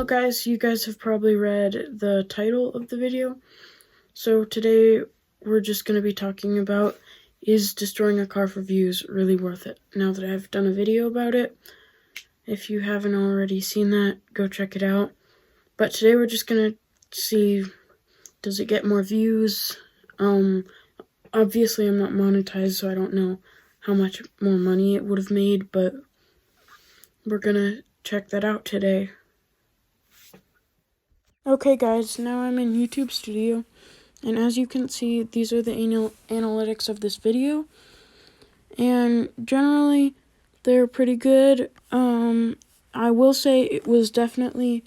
guys, you guys have probably read the title of the video. So today we're just going to be talking about, is destroying a car for views really worth it? Now that I've done a video about it, if you haven't already seen that, go check it out. But today we're just going to see, does it get more views? Obviously I'm not monetized, so I don't know how much more money it would have made, but we're going to check that out today. Okay guys, now I'm in YouTube Studio, and as you can see, these are the analytics of this video, and generally, they're pretty good. I will say it was definitely,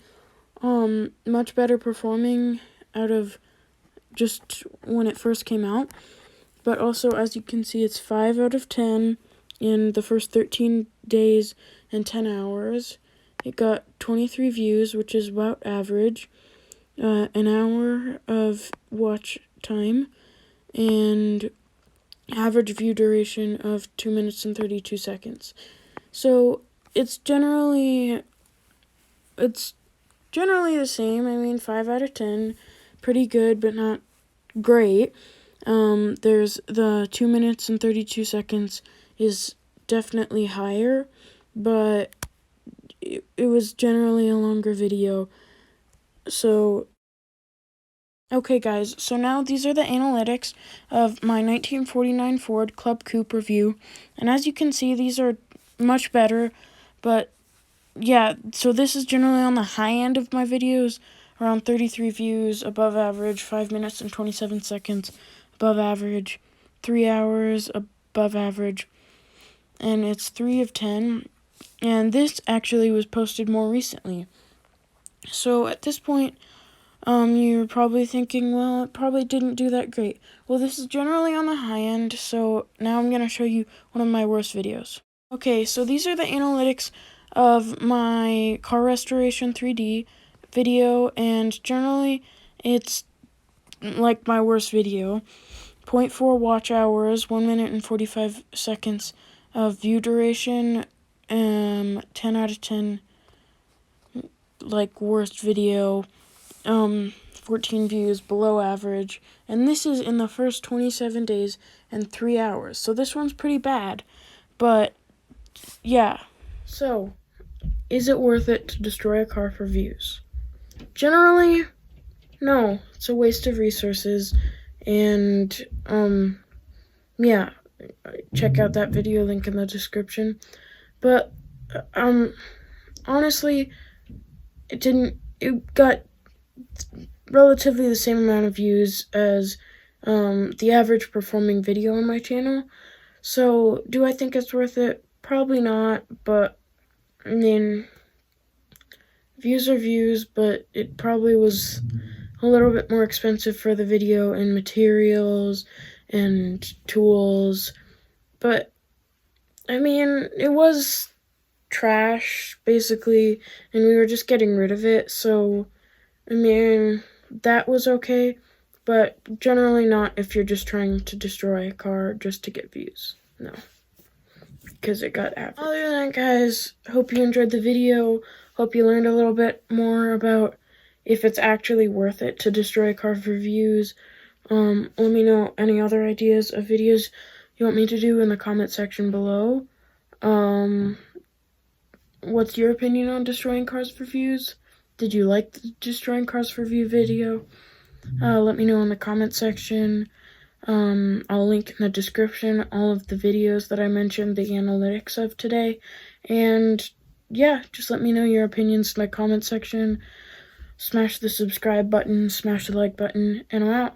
much better performing out of just when it first came out, but also, as you can see, it's 5 out of 10 in the first 13 days and 10 hours. It got 23 views, which is about average. An hour of watch time, and average view duration of 2 minutes and 32 seconds. So it's generally the same. I mean, 5 out of 10, pretty good, but not great. There's the 2 minutes and 32 seconds is definitely higher, but it was generally a longer video. So, okay guys, so now these are the analytics of my 1949 Ford Club Coupe review, and as you can see, these are much better, but yeah, so this is generally on the high end of my videos, around 33 views, above average, 5 minutes and 27 seconds, above average, 3 hours, above average, and it's 3 of 10, and this actually was posted more recently. So at this point, you're probably thinking, well, it probably didn't do that great. Well, this is generally on the high end, so now I'm going to show you one of my worst videos. Okay, so these are the analytics of my car restoration 3D video, and generally it's like my worst video. 0.4 watch hours, 1 minute and 45 seconds of view duration, 10 out of 10, like, worst video, 14 views, below average, and this is in the first 27 days and 3 hours, so this one's pretty bad, but, yeah. So, is it worth it to destroy a car for views? Generally, no, it's a waste of resources, and, yeah, check out that video, link in the description, but, honestly, it got relatively the same amount of views as the average performing video on my channel. So, do I think it's worth it? Probably not, but, I mean, views are views, but it probably was a little bit more expensive for the video and materials and tools, but, I mean, it was trash, basically, and we were just getting rid of it, so, I mean, that was okay, but generally not if you're just trying to destroy a car just to get views. No, because it got average. Other than that, guys, hope you enjoyed the video, hope you learned a little bit more about if it's actually worth it to destroy a car for views. Let me know any other ideas of videos you want me to do in the comment section below. What's your opinion on destroying cars for views? Did you like the destroying cars for view video? Let me know in the comment section. I'll link in the description all of the videos that I mentioned the analytics of today. And yeah, just let me know your opinions in the comment section. Smash the subscribe button, smash the like button, and I'm out.